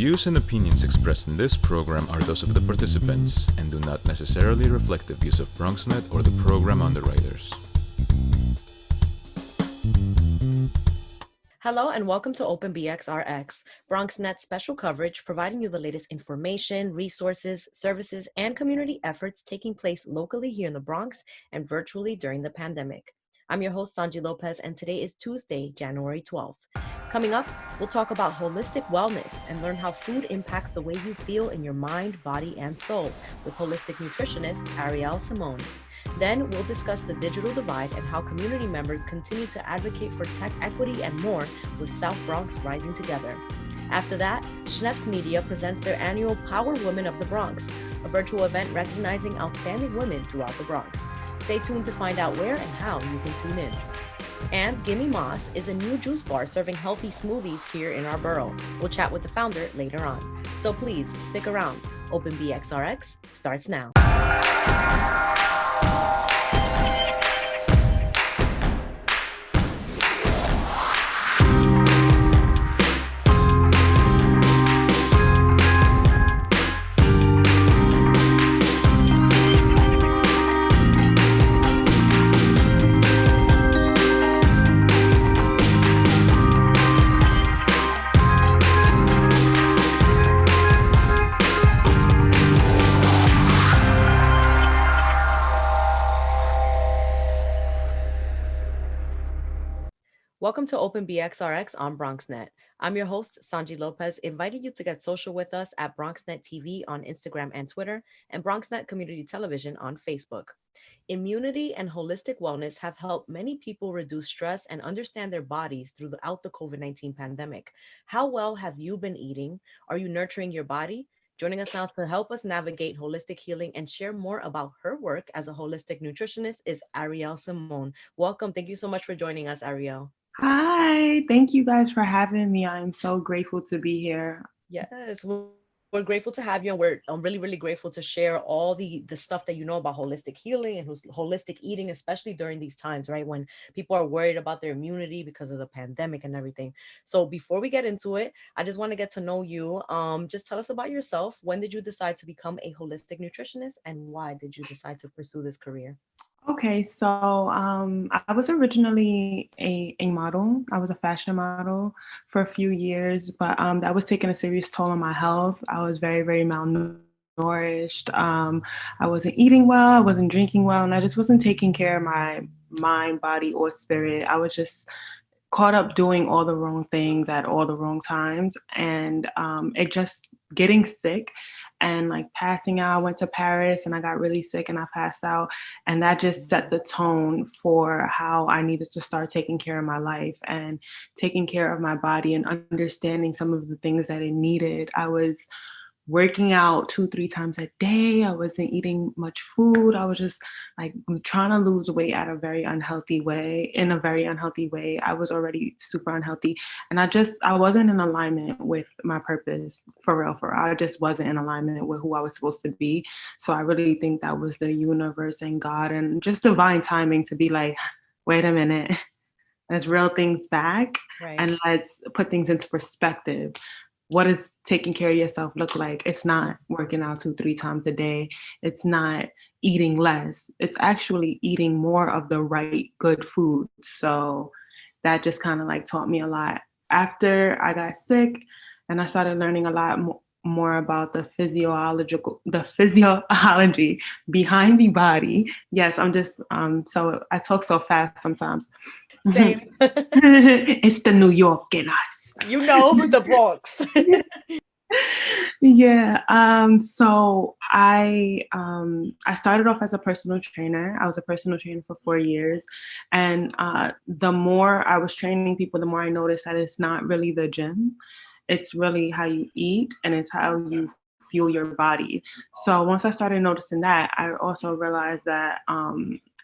views and opinions expressed in this program are those of the participants and do not necessarily reflect the views of BronxNet or the program underwriters. Hello and welcome to Open BXRx, BronxNet special coverage providing you the latest information, resources, services, and community efforts taking place locally here in the Bronx and virtually during the pandemic. I'm your host, Sonyi Lopez, and today is Tuesday, January 12th. Coming up, we'll talk about holistic wellness and learn how food impacts the way you feel in your mind, body, and soul with holistic nutritionist Arielle Símone. Then we'll discuss the digital divide and how community members continue to advocate for tech equity and more with South Bronx Rising Together. After that, Schneps Media presents their annual Power Women of the Bronx, a virtual event recognizing outstanding women throughout the Bronx. Stay tuned to find out where and how you can tune in. And Gimme is a new juice bar serving healthy smoothies here in our borough. We'll chat with the founder later on. So please stick around. Open BXRx starts now. Welcome to Open BXRX on BronxNet. I'm your host, Sonyi Lopez, inviting you to get social with us at BronxNet TV on Instagram and Twitter, and BronxNet Community Television on Facebook. Immunity and holistic wellness have helped many people reduce stress and understand their bodies throughout the COVID-19 pandemic. How well have you been eating? Are you nurturing your body? Joining us now to help us navigate holistic healing and share more about her work as a holistic nutritionist is Arielle Símone. Welcome. Thank you so much for joining us, Arielle. Hi, thank you guys for having me. I'm so grateful to be here. Yes, we're grateful to have you, and I'm really, really grateful to share all the stuff that you know about holistic healing and holistic eating, especially during these times, right? When people are worried about their immunity because of the pandemic and everything. So before we get into it, I just want to get to know you. Just tell us about yourself. When did you decide to become a holistic nutritionist, and why did you decide to pursue this career? Okay, so I was originally a model. I was a fashion model for a few years, but that was taking a serious toll on my health. I was very, very malnourished. I wasn't eating well, I wasn't drinking well, and I just wasn't taking care of my mind, body, or spirit. I was just caught up doing all the wrong things at all the wrong times, and it just getting sick and like passing out. I went to Paris and I got really sick and I passed out, and that just set the tone for how I needed to start taking care of my life and taking care of my body and understanding some of the things that it needed. I was working out 2-3 times a day. I wasn't eating much food. I was just like trying to lose weight in a very unhealthy way. I was already super unhealthy. And I wasn't in alignment with my purpose, for real. I just wasn't in alignment with who I was supposed to be. So I really think that was the universe and God and just divine timing to be like, wait a minute, let's reel things back, right, and let's put things into perspective. What does taking care of yourself look like? It's not working out 2-3 times a day. It's not eating less. It's actually eating more of the right, good food. So that just kind of like taught me a lot. After I got sick and I started learning a lot more about the physiology behind the body. Yes, I'm just, so I talk so fast sometimes. Same. It's the New York in us. You know, the Bronx. Yeah. So I started off as a personal trainer. I was a personal trainer for 4 years. And the more I was training people, the more I noticed that it's not really the gym. It's really how you eat and it's how you fuel your body. So once I started noticing that, I also realized that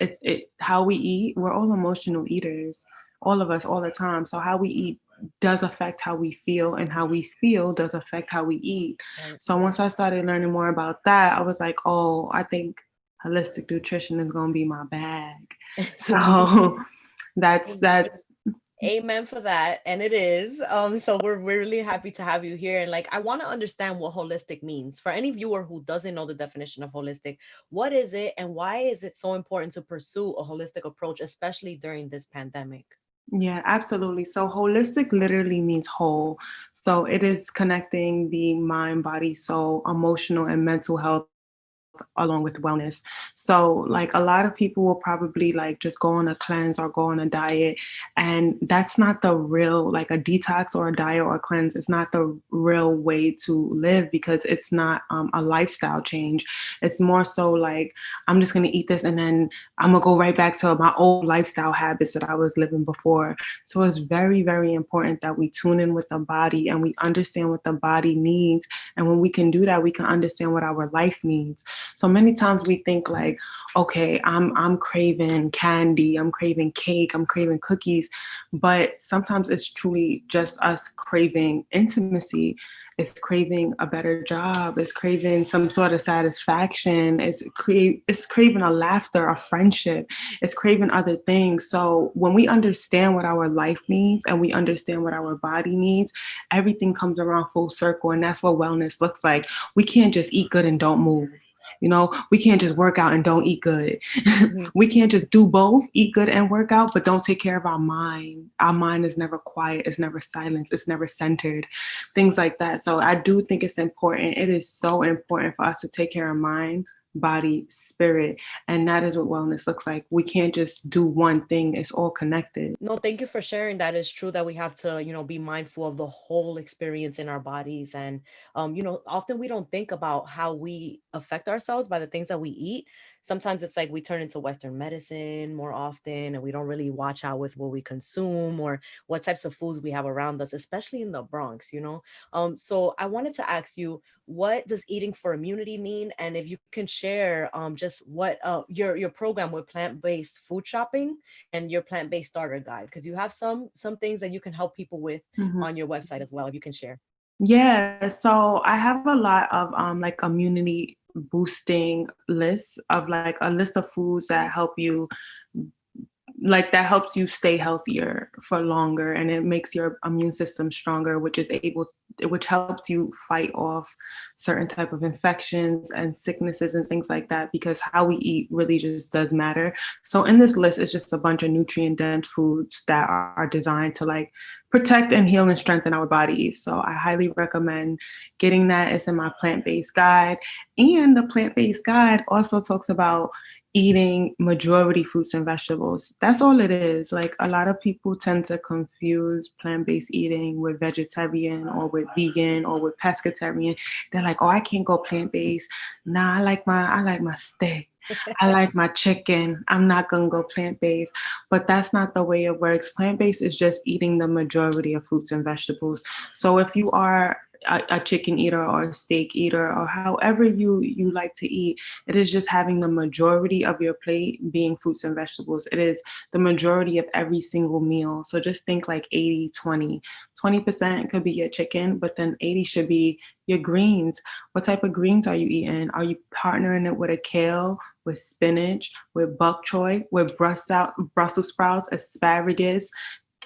it's how we eat. We're all emotional eaters, all of us, all the time. So how we eat does affect how we feel, and how we feel does affect how we eat. Right. So once I started learning more about that, I was like, oh, I think holistic nutrition is going to be my bag. So that's Amen for that. And it is. So we're really happy to have you here. And like, I want to understand what holistic means. For any viewer who doesn't know the definition of holistic, what is it and why is it so important to pursue a holistic approach, especially during this pandemic? Yeah, absolutely. So holistic literally means whole. So it is connecting the mind, body, soul, emotional, and mental health along with wellness. So like a lot of people will probably like just go on a cleanse or go on a diet, and that's not the real, like a detox or a diet or a cleanse. It's not the real way to live because it's not a lifestyle change. It's more so like I'm just gonna eat this and then I'm gonna go right back to my old lifestyle habits that I was living before. So it's very, very important that we tune in with the body and we understand what the body needs. And when we can do that, we can understand what our life needs. So many times we think like, okay, I'm craving candy, I'm craving cake, I'm craving cookies, but sometimes it's truly just us craving intimacy. It's craving a better job. It's craving some sort of satisfaction. It's craving a laughter, a friendship. It's craving other things. So when we understand what our life needs and we understand what our body needs, everything comes around full circle. And that's what wellness looks like. We can't just eat good and don't move. You know, we can't just work out and don't eat good. Mhm. We can't just do both, eat good and work out, but don't take care of our mind. Our mind is never quiet, it's never silenced, it's never centered, things like that. So I do think it's important. It is so important for us to take care of mind, body, spirit. And that is what wellness looks like. We can't just do one thing, it's all connected. No, thank you for sharing that. It's true that we have to, be mindful of the whole experience in our bodies. And, often we don't think about how we affect ourselves by the things that we eat. Sometimes it's like we turn into Western medicine more often and we don't really watch out with what we consume or what types of foods we have around us, especially in the Bronx. So I wanted to ask you, what does eating for immunity mean? And if you can share just what your program with plant-based food shopping and your plant-based starter guide, because you have some things that you can help people with Mhm. on your website as well, if you can share. Yeah, so I have a lot of like immunity boosting lists of like a list of foods that help you, like that helps you stay healthier for longer, and it makes your immune system stronger, which helps you fight off certain type of infections and sicknesses and things like that, because how we eat really just does matter. So in this list is just a bunch of nutrient dense foods that are designed to like protect and heal and strengthen our bodies. So I highly recommend getting that. It's in my plant-based guide, and the plant-based guide also talks about eating majority fruits and vegetables. That's all it is. Like a lot of people tend to confuse plant-based eating with vegetarian or with vegan or with pescatarian. They're like, oh, I can't go plant-based. Nah, I like my steak. I like my chicken. I'm not gonna go plant-based. But that's not the way it works. Plant-based is just eating the majority of fruits and vegetables. So if you are a chicken eater or a steak eater or however you like to eat, it is just having the majority of your plate being fruits and vegetables. It is the majority of every single meal. So just think like 80-20. 20% could be your chicken, but then 80 should be your greens. What type of greens are you eating? Are you partnering it with a kale, with spinach, with bok choy, with Brussels sprouts, asparagus,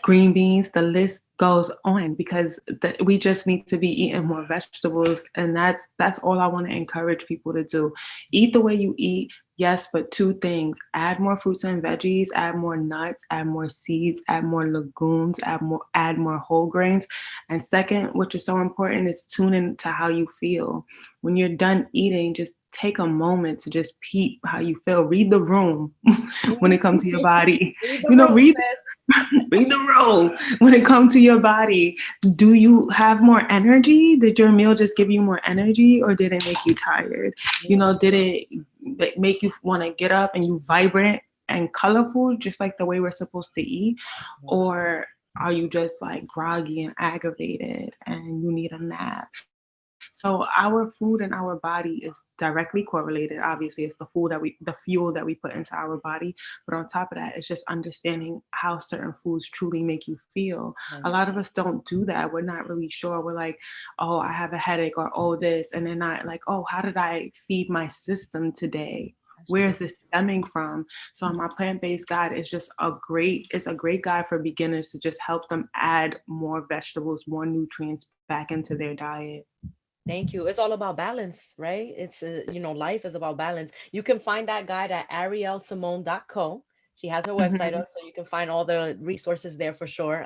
green beans? The list goes on, because we just need to be eating more vegetables, and that's all I want to encourage people to do. Eat the way you eat, yes, but two things: add more fruits and veggies, add more nuts, add more seeds, add more legumes, add more whole grains. And second, which is so important, is tune in to how you feel. When you're done eating, just take a moment to just peep how you feel. Read the room when it comes to your body. Read the You know, room, read sis. read the room when it comes to your body. Do you have more energy? Did your meal just give you more energy, or did it make you tired? Did it make you want to get up and you vibrant and colorful, just like the way we're supposed to eat? Or are you just like groggy and aggravated and you need a nap? So our food and our body is directly correlated. Obviously, it's the fuel that we put into our body. But on top of that, it's just understanding how certain foods truly make you feel. A Right. lot of us don't do that. We're not really sure. We're like, oh, I have a headache, or oh, this. And they're not like, oh, how did I feed my system today? where is this stemming from? So my plant-based guide is just it's a great guide for beginners to just help them add more vegetables, more nutrients back into their diet. Thank you. It's all about balance, right? It's, life is about balance. You can find that guide at ariellesimone.co. She has her website Mhm. up, so you can find all the resources there for sure.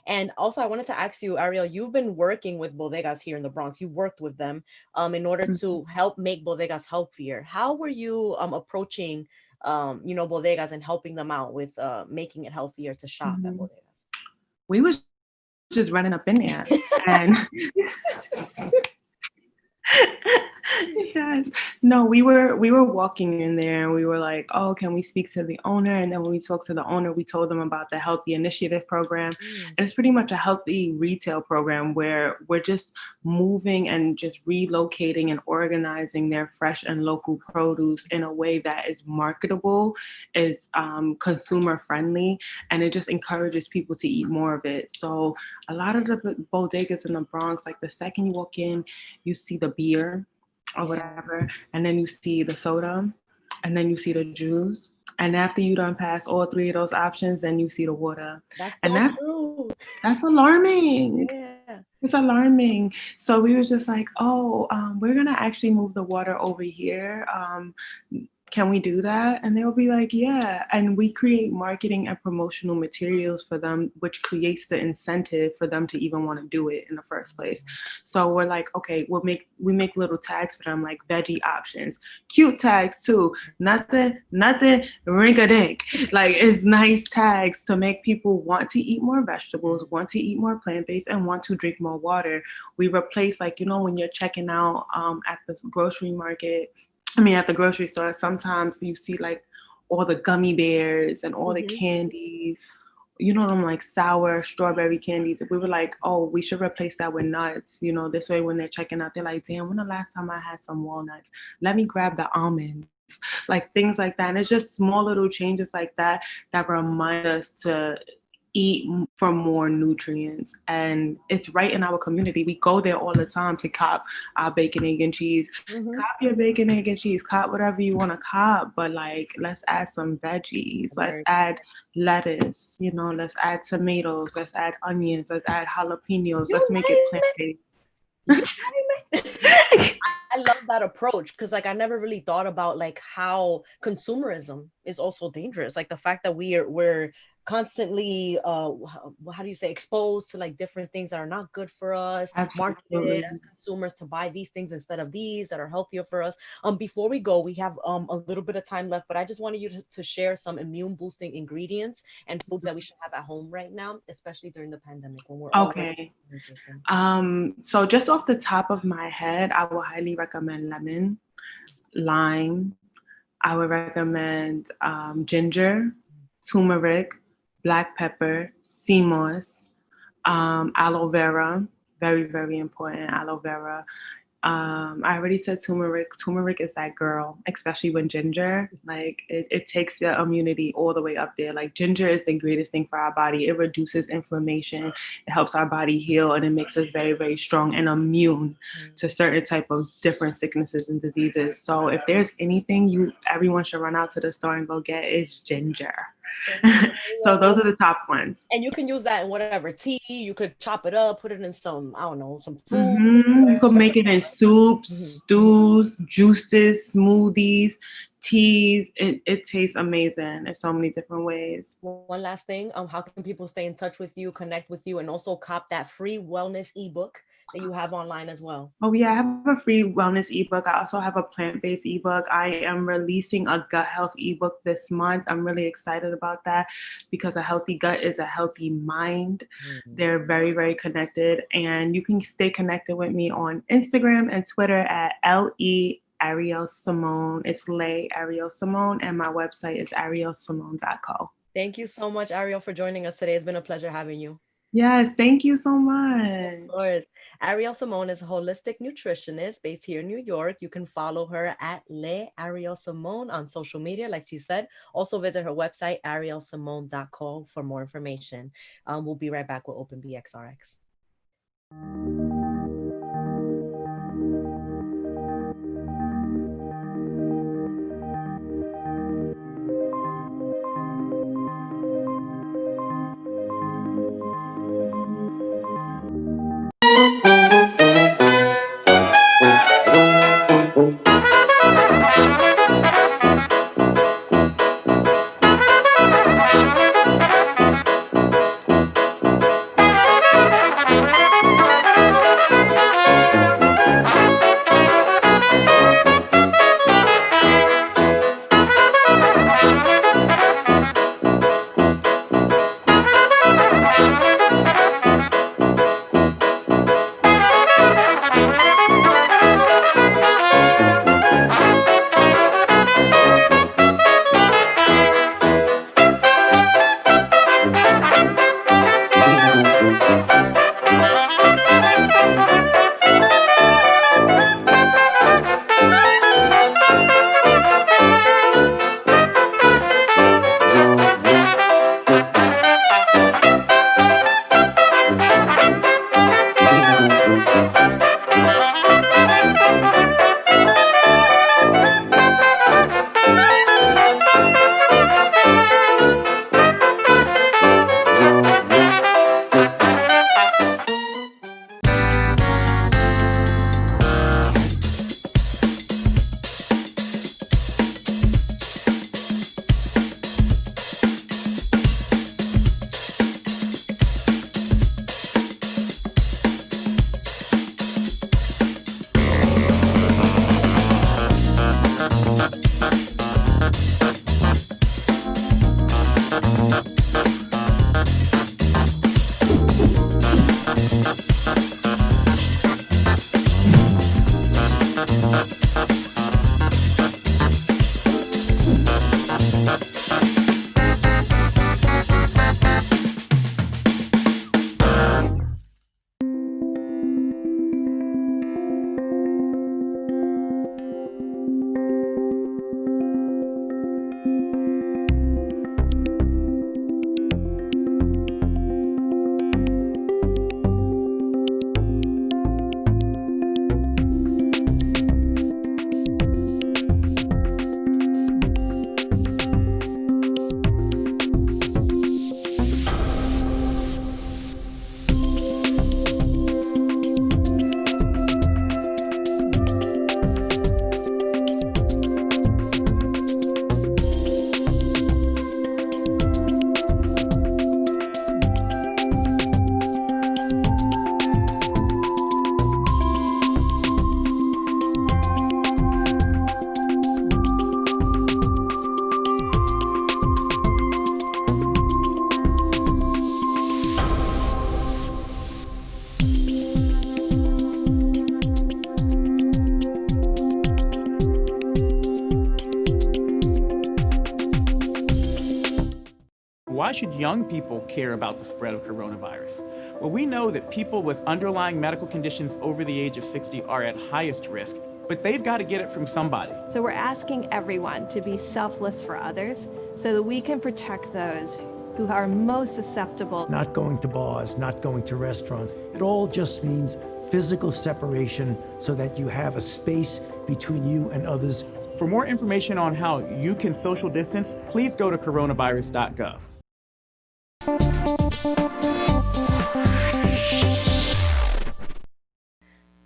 And also I wanted to ask you, Arielle, you've been working with bodegas here in the Bronx. You worked with them in order to help make bodegas healthier. How were you approaching, bodegas and helping them out with making it healthier to shop at Mhm. bodegas? We was just running up in there and yes. No, we were walking in there and we were like, oh, can we speak to the owner? And then when we spoke to the owner, we told them about the Healthy Initiative program. Mm. And it's pretty much a healthy retail program where we're just moving and just relocating and organizing their fresh and local produce in a way that is marketable, is consumer friendly, and it just encourages people to eat more of it. So a lot of the bodegas in the Bronx, like the second you walk in, you see the beer or whatever, and then you see the soda, and then you see the juice, and after you done pass all three of those options, then you see the water, That's and so true. that's alarming. Yeah. It's alarming. So we were just like, oh, we're gonna actually move the water over here. Can we do that? And they'll be like, yeah. And we create marketing and promotional materials for them, which creates the incentive for them to even want to do it in the first place. So we're like, okay, we make little tags for them, like veggie options, cute tags too. Nothing rink-a-dink. Like, it's nice tags to make people want to eat more vegetables, want to eat more plant-based, and want to drink more water. We replace, like, when you're checking out at the grocery market, at the grocery store, sometimes you see like all the gummy bears and all the candies, them like sour strawberry candies. We were like, oh, we should replace that with nuts. This way when they're checking out, they're like, damn, when the last time I had some walnuts? Let me grab the almonds. Like things like that. And it's just small little changes like that that remind us to eat for more nutrients, and it's right in our community. We go there all the time to cop our bacon, egg, and cheese. Cop your bacon, egg, and cheese. Cop whatever you want to cop, but like, let's add some veggies. Let's add lettuce. Let's add tomatoes. Let's add onions. Let's add jalapenos. Let's make it plant-based. I love that approach because like I never really thought about like how consumerism is also dangerous. Like the fact that we're constantly how do you say, exposed to like different things that are not good for us, marketed as consumers to buy these things instead of these that are healthier for us. Before we go, we have a little bit of time left, but I just wanted you to share some immune boosting ingredients and foods that we should have at home right now, especially during the pandemic when we're all okay. So just off the top of my head, I will highly recommend lemon, lime. I would recommend ginger, turmeric, black pepper, sea moss, aloe vera. Very, very important, aloe vera. I already said turmeric. Turmeric is that girl, especially when ginger, like it takes the immunity all the way up there. Like ginger is the greatest thing for our body. It reduces inflammation. It helps our body heal, and it makes us very, very strong and immune to certain type of different sicknesses and diseases. So if there's anything everyone should run out to the store and go get, is ginger. So those are the top ones. And you can use that in whatever tea. You could chop it up, put it in some, I don't know, some food. You could make it in soups, stews, juices, smoothies, teas. It tastes amazing in so many different ways. One last thing, how can people stay in touch with you, connect with you, and also cop that free wellness ebook that you have online as well? Oh yeah, I have a free wellness ebook. I also have a plant-based ebook. I am releasing a gut health ebook this month. I'm really excited about that because a healthy gut is a healthy mind. They're very, very connected, and you can stay connected with me on Instagram and Twitter at Arielle Símone. It's Arielle Símone, and my website is ariellesimone.co. Thank you so much, Arielle, for joining us today. It's been a pleasure having you. Yes, thank you so much. Of course. Arielle Símone is a holistic nutritionist based here in New York. You can follow her at Arielle Símone on social media, like she said. Also visit her website, ariellesimone.co, for more information. We'll be right back with Open BXRx. why should young people care about the spread of coronavirus? Well, we know that people with underlying medical conditions over the age of 60 are at highest risk, but they've got to get it from somebody. So we're asking everyone to be selfless for others so that we can protect those who are most susceptible. Not going to bars, not going to restaurants. It all just means physical separation so that you have a space between you and others. For more information on how you can social distance, please go to coronavirus.gov.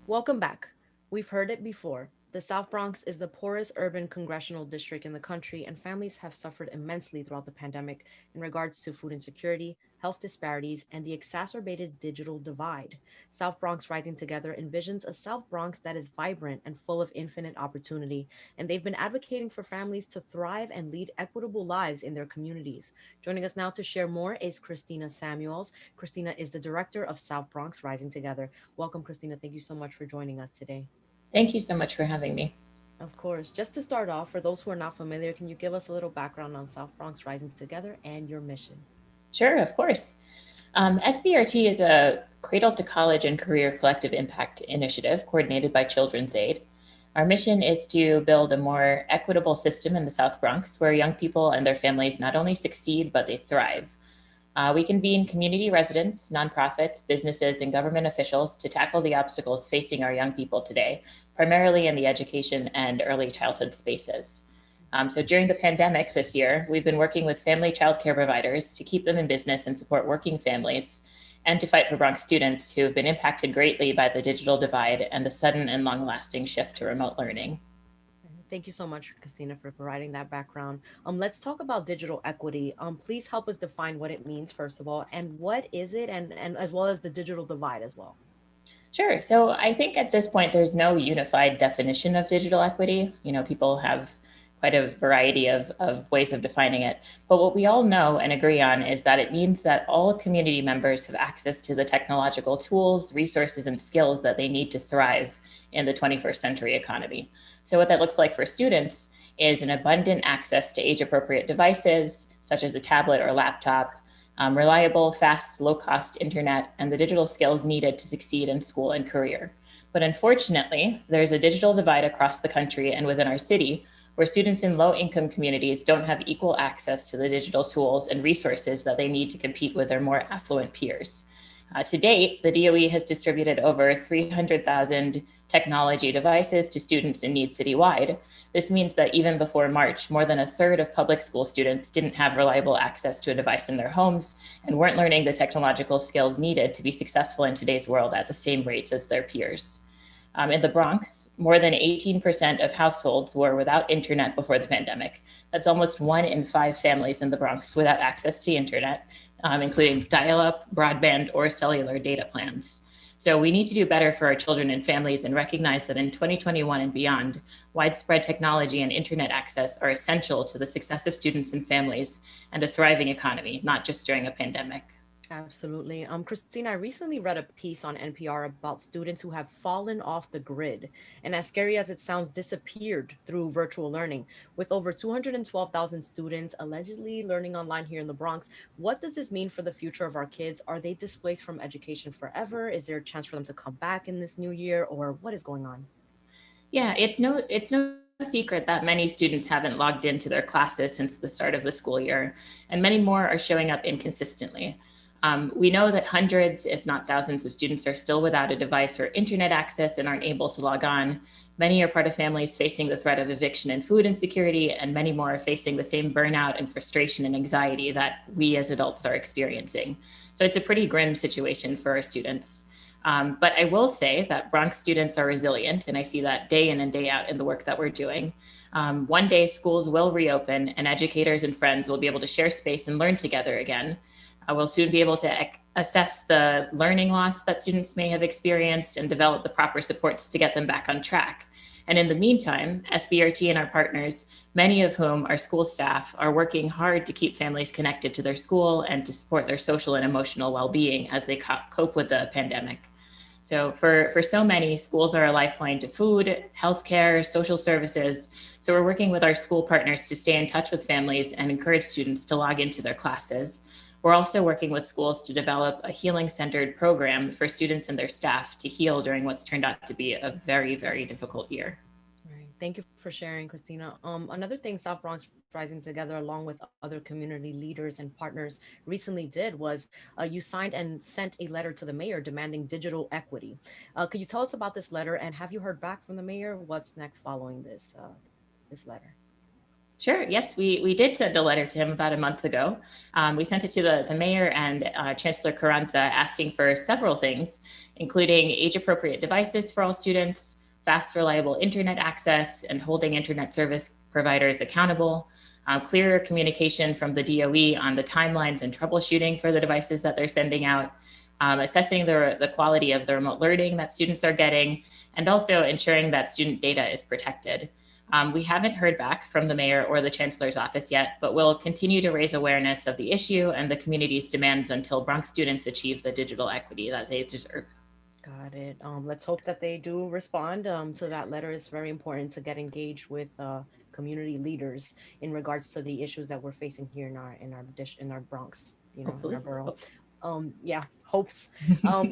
Welcome back. We've heard it before. The South Bronx is the poorest urban congressional district in the country, and families have suffered immensely throughout the pandemic in regards to food insecurity, health disparities, and the exacerbated digital divide. South Bronx Rising Together envisions a South Bronx that is vibrant and full of infinite opportunity, and they've been advocating for families to thrive and lead equitable lives in their communities. Joining us now to share more is Christina Samuels. Christina is the director of South Bronx Rising Together. Welcome, Christina. Thank you so much for joining us today. Thank you so much for having me. Of course. Just to start off, for those who are not familiar, can you give us a little background on South Bronx Rising Together and your mission? Sure, of course. SBRT is a Cradle to College and Career Collective Impact Initiative coordinated by Children's Aid. Our mission is to build a more equitable system in the South Bronx where young people and their families not only succeed, but they thrive. We convene community residents, nonprofits, businesses, and government officials to tackle the obstacles facing our young people today, primarily in the education and early childhood spaces. So during the pandemic this year, we've been working with family childcare providers to keep them in business and support working families, and to fight for Bronx students who have been impacted greatly by the digital divide and the sudden and long-lasting shift to remote learning. Thank you so much, Christina, for providing that background. Let's talk about digital equity. Please help us define what it means, first of all, and what is it, and as well as the digital divide as well. Sure. So I think at this point, there's no unified definition of digital equity. People have quite a variety of ways of defining it. But what we all know and agree on is that it means that all community members have access to the technological tools, resources, and skills that they need to thrive in the 21st century economy. So what that looks like for students is an abundant access to age-appropriate devices, such as a tablet or laptop, reliable, fast, low-cost internet, and the digital skills needed to succeed in school and career. But unfortunately, there's a digital divide across the country and within our city where students in low-income communities don't have equal access to the digital tools and resources that they need to compete with their more affluent peers. To date, the DOE has distributed over 300,000 technology devices to students in need citywide. This means that even before March, more than a third of public school students didn't have reliable access to a device in their homes and weren't learning the technological skills needed to be successful in today's world at the same rates as their peers. In the Bronx, more than 18% of households were without internet before the pandemic. That's almost 1 in 5 families in the Bronx without access to internet, including dial-up, broadband, or cellular data plans. So we need to do better for our children and families and recognize that in 2021 and beyond, widespread technology and internet access are essential to the success of students and families and a thriving economy, not just during a pandemic. Absolutely. Christina, I recently read a piece on NPR about students who have fallen off the grid and, as scary as it sounds, disappeared through virtual learning. With over 212,000 students allegedly learning online here in the Bronx, what does this mean for the future of our kids? Are they displaced from education forever? Is there a chance for them to come back in this new year, or what is going on? Yeah, it's no secret that many students haven't logged into their classes since the start of the school year, and many more are showing up inconsistently. We know that hundreds, if not thousands, of students are still without a device or internet access and aren't able to log on. Many are part of families facing the threat of eviction and food insecurity, and many more are facing the same burnout and frustration and anxiety that we as adults are experiencing. So it's a pretty grim situation for our students. But I will say that Bronx students are resilient, and I see that day in and day out in the work that we're doing. One day schools will reopen and educators and friends will be able to share space and learn together again. We'll soon be able to assess the learning loss that students may have experienced and develop the proper supports to get them back on track. And in the meantime, SBRT and our partners, many of whom are school staff, are working hard to keep families connected to their school and to support their social and emotional well-being as they cope with the pandemic. So for so many, schools are a lifeline to food, healthcare, social services. So we're working with our school partners to stay in touch with families and encourage students to log into their classes. We're also working with schools to develop a healing-centered program for students and their staff to heal during what's turned out to be a very, very difficult year. Right. Thank you for sharing, Christina. Another thing South Bronx Rising Together, along with other community leaders and partners, recently did was you signed and sent a letter to the mayor demanding digital equity. Could you tell us about this letter, and have you heard back from the mayor? What's next following this letter? Sure. Yes, we did send a letter to him about a month ago. We sent it to the mayor and Chancellor Carranza asking for several things, including age-appropriate devices for all students, fast, reliable internet access, and holding internet service providers accountable, clearer communication from the DOE on the timelines and troubleshooting for the devices that they're sending out, assessing the quality of the remote learning that students are getting, and also ensuring that student data is protected. We haven't heard back from the mayor or the chancellor's office yet, but we'll continue to raise awareness of the issue and the community's demands until Bronx students achieve the digital equity that they deserve. Got it. Let's hope that they do respond to that letter. It's very important to get engaged with community leaders in regards to the issues that we're facing here in our Bronx, Hopefully. in our borough. Yeah, hopes.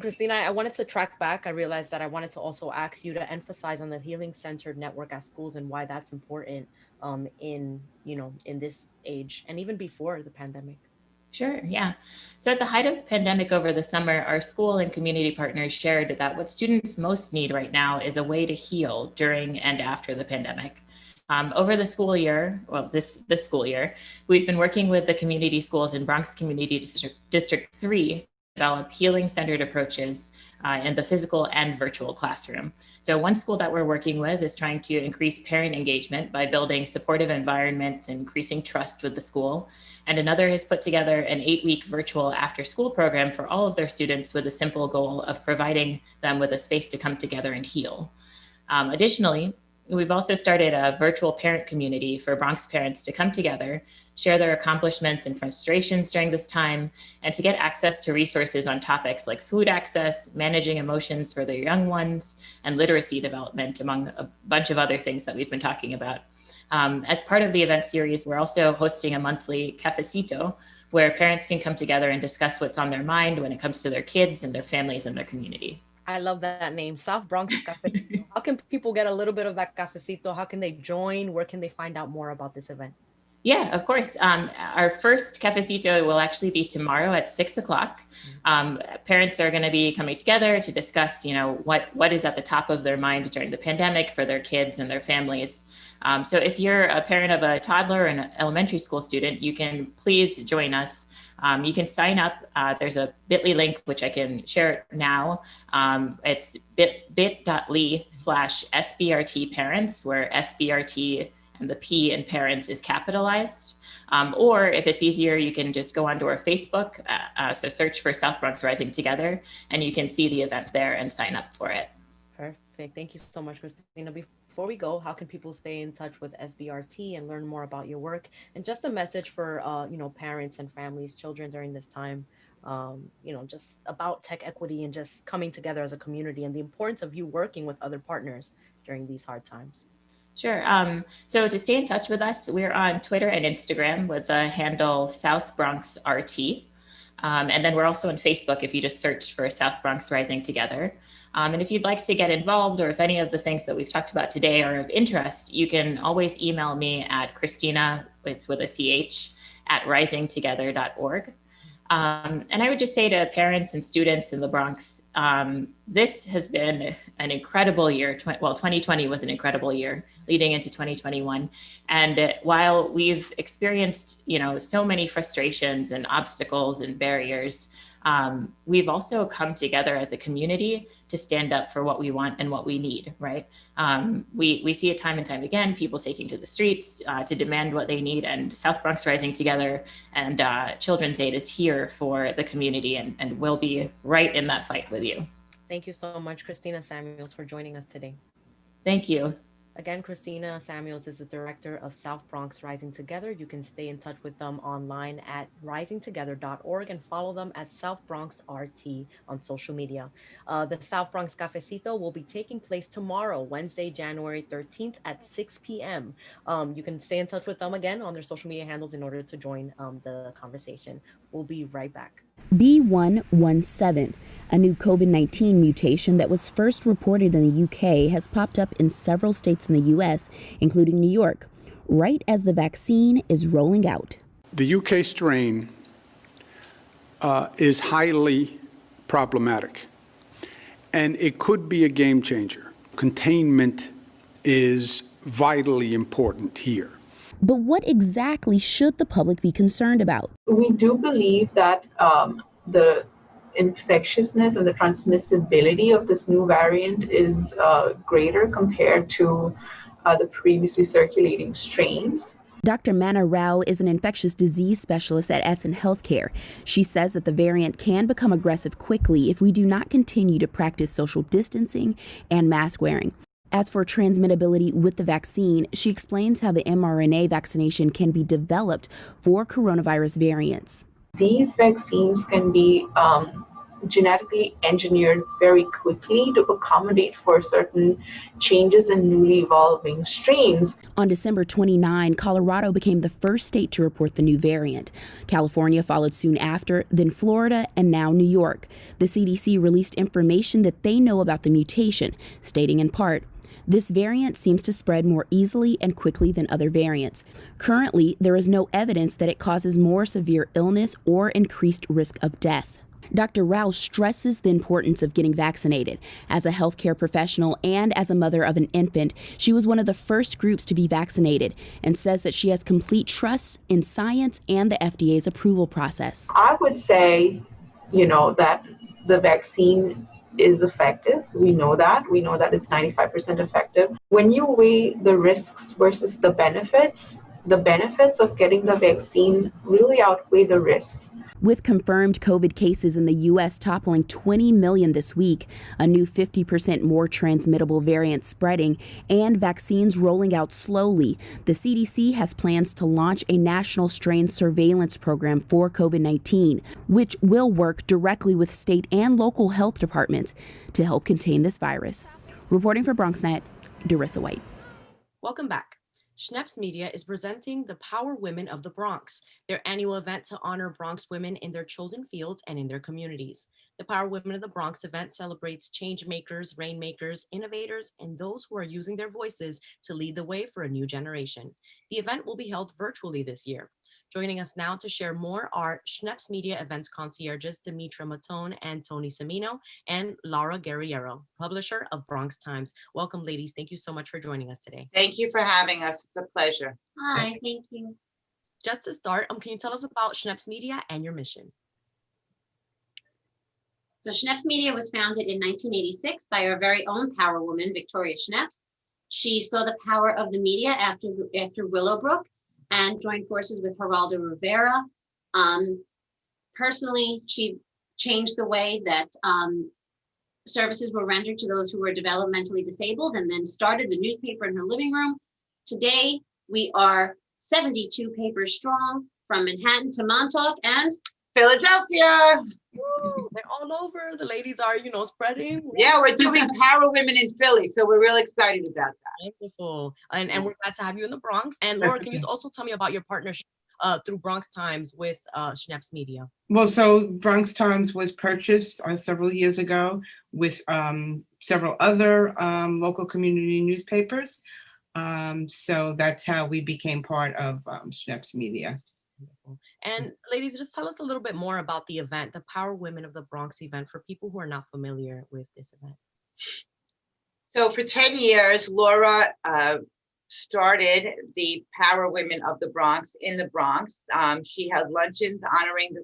Christina, I wanted to track back. I realized that I wanted to also ask you to emphasize on the healing centered network at schools and why that's important in this age and even before the pandemic. Sure, yeah. So at the height of the pandemic over the summer, our school and community partners shared that what students most need right now is a way to heal during and after the pandemic. Over the school year, this school year, we've been working with the community schools in Bronx Community District 3 to develop healing-centered approaches in the physical and virtual classroom. So one school that we're working with is trying to increase parent engagement by building supportive environments and increasing trust with the school. And another has put together an 8-week virtual after-school program for all of their students with a simple goal of providing them with a space to come together and heal. Additionally, we've also started a virtual parent community for Bronx parents to come together, share their accomplishments and frustrations during this time, and to get access to resources on topics like food access, managing emotions for their young ones, and literacy development, among a bunch of other things that we've been talking about. As part of the event series, we're also hosting a monthly cafecito where parents can come together and discuss what's on their mind when it comes to their kids and their families and their community. I love that name, South Bronx Cafecito. How can people get a little bit of that cafecito? How can they join? Where can they find out more about this event? Yeah, of course. Our first cafecito will actually be tomorrow at 6 o'clock. Parents are going to be coming together to discuss, what is at the top of their mind during the pandemic for their kids and their families. So if you're a parent of a toddler and an elementary school student, you can please join us. You can sign up. There's a bit.ly link, which I can share now. It's bit.ly/SBRT parents, where SBRT and the P in parents is capitalized. Or if it's easier, you can just go onto our Facebook. So search for South Bronx Rising Together, and you can see the event there and sign up for it. Perfect. Thank you so much, Christina. Before we go, how can people stay in touch with SBRT and learn more about your work? And just a message for parents and families, children during this time, just about tech equity and just coming together as a community and the importance of you working with other partners during these hard times. Sure. So to stay in touch with us, we're on Twitter and Instagram with the handle South Bronx RT. And then we're also on Facebook if you just search for South Bronx Rising Together. And if you'd like to get involved, or if any of the things that we've talked about today are of interest, you can always email me at Christina, it's with a CH, at risingtogether.org. And I would just say to parents and students in the Bronx, this has been an incredible year. 2020 was an incredible year leading into 2021. And while we've experienced, so many frustrations and obstacles and barriers, we've also come together as a community to stand up for what we want and what we need, right? We see it time and time again, people taking to the streets to demand what they need, and South Bronx Rising Together and Children's Aid is here for the community and will be right in that fight with you. Thank you so much, Christina Samuels, for joining us today. Thank you. Again, Christina Samuels is the director of South Bronx Rising Together. You can stay in touch with them online at risingtogether.org and follow them at South Bronx RT on social media. The South Bronx Cafecito will be taking place tomorrow, Wednesday, January 13th at 6 p.m. You can stay in touch with them again on their social media handles in order to join the conversation. We'll be right back. B117, a new COVID-19 mutation that was first reported in the UK, has popped up in several states in the US, including New York, right as the vaccine is rolling out. The UK strain is highly problematic, and it could be a game changer. Containment is vitally important here. But what exactly should the public be concerned about? We do believe that the infectiousness and the transmissibility of this new variant is greater compared to the previously circulating strains. Dr. Mana Rao is an infectious disease specialist at Essen Healthcare. She says that the variant can become aggressive quickly if we do not continue to practice social distancing and mask wearing. As for transmittability with the vaccine, she explains how the mRNA vaccination can be developed for coronavirus variants. These vaccines can be genetically engineered very quickly to accommodate for certain changes in newly evolving strains. On December 29, Colorado became the first state to report the new variant. California followed soon after, then Florida, and now New York. The CDC released information that they know about the mutation, stating in part, "This variant seems to spread more easily and quickly than other variants. Currently, there is no evidence that it causes more severe illness or increased risk of death." Dr. Rao stresses the importance of getting vaccinated. As a healthcare professional and as a mother of an infant, she was one of the first groups to be vaccinated and says that she has complete trust in science and the FDA's approval process. I would say, that the vaccine is effective. We know that. We know that it's 95% effective. When you weigh the risks versus the benefits of getting the vaccine really outweigh the risks. With confirmed COVID cases in the U.S. toppling 20 million this week, a new 50% more transmittable variant spreading, and vaccines rolling out slowly, the CDC has plans to launch a national strain surveillance program for COVID-19, which will work directly with state and local health departments to help contain this virus. Reporting for BronxNet, Darissa White. Welcome back. Schneps Media is presenting the Power Women of the Bronx, their annual event to honor Bronx women in their chosen fields and in their communities. The Power Women of the Bronx event celebrates change makers, rainmakers, innovators, and those who are using their voices to lead the way for a new generation. The event will be held virtually this year. Joining us now to share more are Schneps Media Events concierges Demetra, Mattone, and Cimino, and Laura Guerriero, publisher of Bronx Times. Welcome, ladies. Thank you so much for joining us today. Thank you for having us. It's a pleasure. Hi, thank you. Just to start, can you tell us about Schneps Media and your mission? So Schneps Media was founded in 1986 by our very own power woman, Victoria Schneps. She saw the power of the media after Willowbrook and joined forces with Geraldo Rivera. Personally, she changed the way that services were rendered to those who were developmentally disabled and then started the newspaper in her living room. Today, we are 72 papers strong from Manhattan to Montauk and Philadelphia. Woo, they're all over. The ladies are, spreading. Yeah, we're doing Power Women in Philly, so we're real excited about that. Wonderful. And we're glad to have you in the Bronx. And Laura, can you also tell me about your partnership through Bronx Times with Schneps Media? Well, so Bronx Times was purchased several years ago with several other local community newspapers. So that's how we became part of Schneps Media. And ladies, just tell us a little bit more about the event, the Power Women of the Bronx event, for people who are not familiar with this event. So for 10 years, Laura started the Power Women of the Bronx in the Bronx. She held luncheons honoring the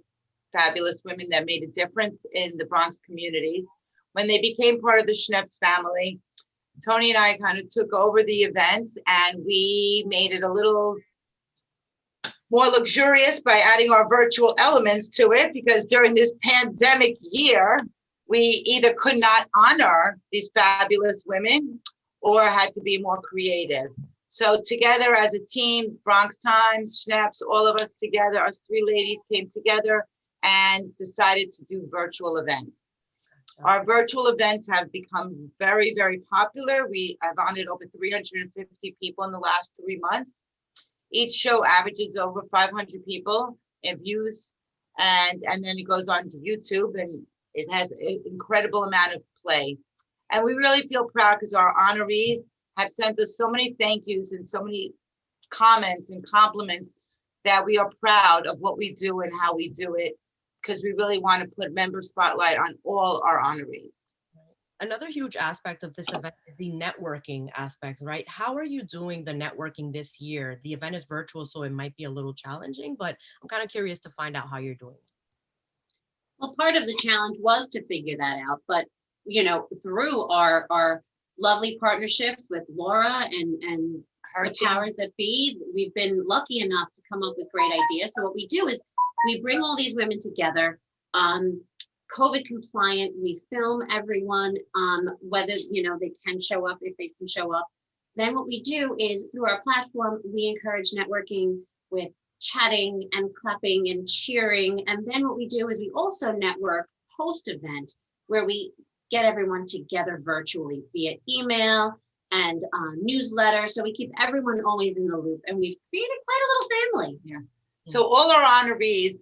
fabulous women that made a difference in the Bronx community. When they became part of the Schneps family, Tonia and I kind of took over the events and we made it a little more luxurious by adding our virtual elements to it, because during this pandemic year, we either could not honor these fabulous women or had to be more creative. So together as a team, Bronx Times, Schneps, all of us together, us three ladies came together and decided to do virtual events. Our virtual events have become very, very popular. We have honored over 350 people in the last 3 months. Each show averages over 500 people in views, and then it goes on to YouTube, and it has an incredible amount of play. And we really feel proud because our honorees have sent us so many thank yous and so many comments and compliments that we are proud of what we do and how we do it, because we really want to put member spotlight on all our honorees. Another huge aspect of this event is the networking aspect, right? How are you doing the networking this year? The event is virtual, so it might be a little challenging, but I'm kind of curious to find out how you're doing. Well, part of the challenge was to figure that out, but you know, through our lovely partnerships with Laura and her powers that be, we've been lucky enough to come up with great ideas. So what we do is we bring all these women together, COVID compliant. We film everyone, whether, you know, they can show up, if they can show up. Then what we do is through our platform, we encourage networking with chatting and clapping and cheering. And then what we do is we also network post-event, where we get everyone together virtually via email and newsletter. So we keep everyone always in the loop, and we've created quite a little family. Yeah. So all our honorees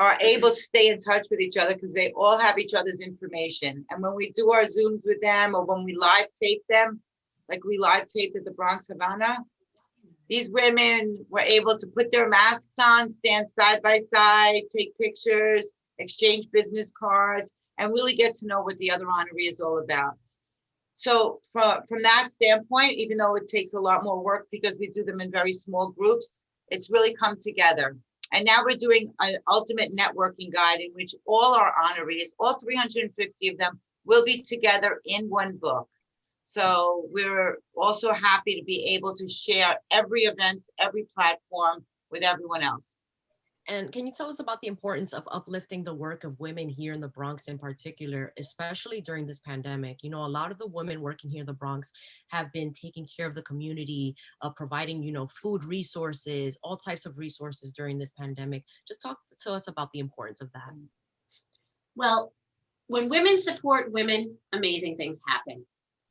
are able to stay in touch with each other because they all have each other's information. And when we do our Zooms with them, or when we live tape them, like we live taped at the Bronx Havana, these women were able to put their masks on, stand side by side, take pictures, exchange business cards, and really get to know what the other honoree is all about. So from that standpoint, even though it takes a lot more work because we do them in very small groups, it's really come together. And now we're doing an ultimate networking guide in which all our honorees, all 350 of them, will be together in one book. So we're also happy to be able to share every event, every platform with everyone else. And can you tell us about the importance of uplifting the work of women here in the Bronx in particular, especially during this pandemic? You know, a lot of the women working here in the Bronx have been taking care of the community, providing, you know, food resources, all types of resources during this pandemic. Just talk to us about the importance of that. Well, when women support women, amazing things happen.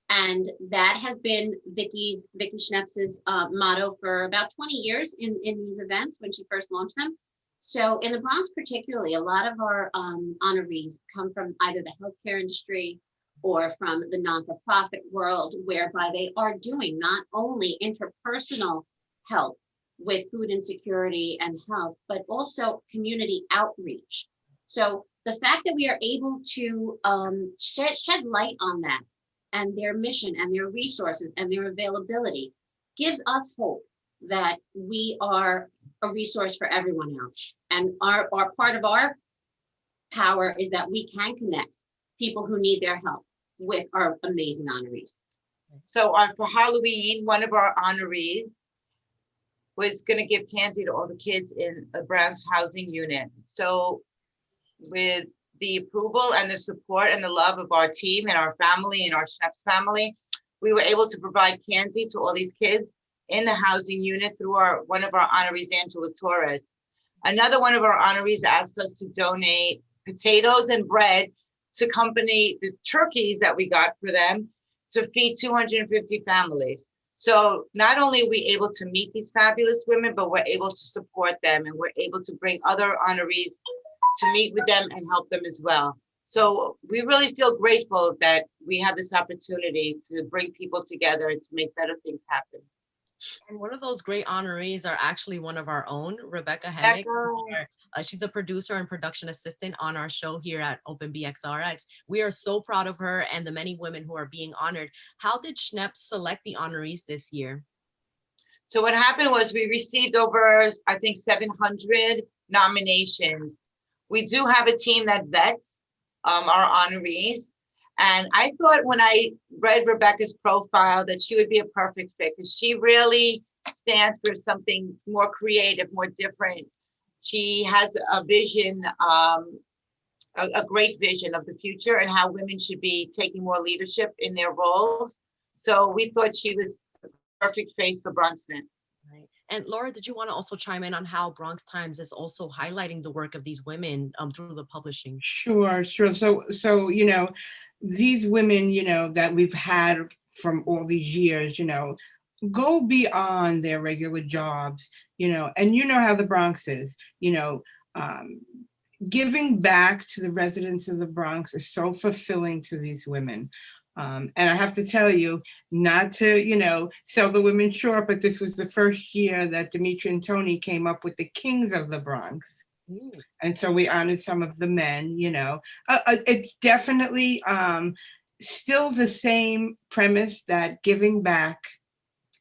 And that has been Vicky Schneps' motto for about 20 years in these events when she first launched them. So in the Bronx particularly, a lot of our honorees come from either the healthcare industry or from the non-for-profit world, whereby they are doing not only interpersonal help with food insecurity and health, but also community outreach. So the fact that we are able to shed light on that and their mission and their resources and their availability gives us hope that we are a resource for everyone else. And our part of our power is that we can connect people who need their help with our amazing honorees. So for Halloween, one of our honorees was going to give candy to all the kids in a Bronx housing unit. So with the approval and the support and the love of our team and our family and our Schneps family, we were able to provide candy to all these kids in the housing unit through one of our honorees, Angela Torres. Another one of our honorees asked us to donate potatoes and bread to accompany the turkeys that we got for them to feed 250 families. So not only are we able to meet these fabulous women, but we're able to support them, and we're able to bring other honorees to meet with them and help them as well. So we really feel grateful that we have this opportunity to bring people together and to make better things happen. And one of those great honorees are actually one of our own, Rebecca Hemick. She's a producer and production assistant on our show here at Open BXRX. We are so proud of her and the many women who are being honored. How did Schneps select the honorees this year? So what happened was we received over, I think, 700 nominations. We do have a team that vets our honorees. And I thought when I read Rebecca's profile that she would be a perfect fit because she really stands for something more creative, more different. She has a vision, a great vision of the future and how women should be taking more leadership in their roles. So we thought she was the perfect face for BronxNet. Right. And Laura, did you want to also chime in on how Bronx Times is also highlighting the work of these women through the publishing? Sure. So, these women, that we've had from all these years, go beyond their regular jobs, and how the Bronx is, giving back to the residents of the Bronx is so fulfilling to these women. And I have to tell you, not to, sell the women short, but this was the first year that Demetra and Tony came up with the Kings of the Bronx. And so we honored some of the men, it's definitely still the same premise that giving back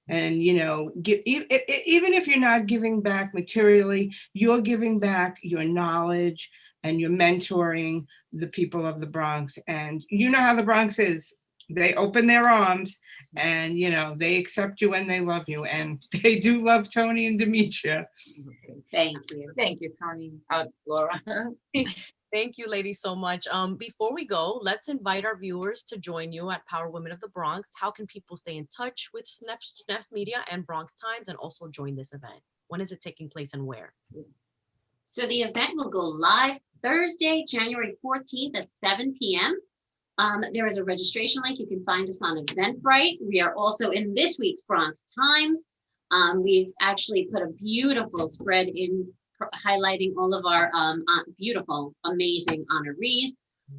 and, even if you're not giving back materially, you're giving back your knowledge and you're mentoring the people of the Bronx. And you know how the Bronx is. They open their arms and, they accept you and they love you. And they do love Tony and Demetra. Thank you. Thank you, Tony. Laura. Thank you, ladies, so much. Before we go, let's invite our viewers to join you at Power Women of the Bronx. How can people stay in touch with Schneps Media and Bronx Times and also join this event? When is it taking place and where? So the event will go live Thursday, January 14th at 7 p.m. There is a registration link. You can find us on Eventbrite. We are also in this week's Bronx Times. We've actually put a beautiful spread in highlighting all of our beautiful, amazing honorees.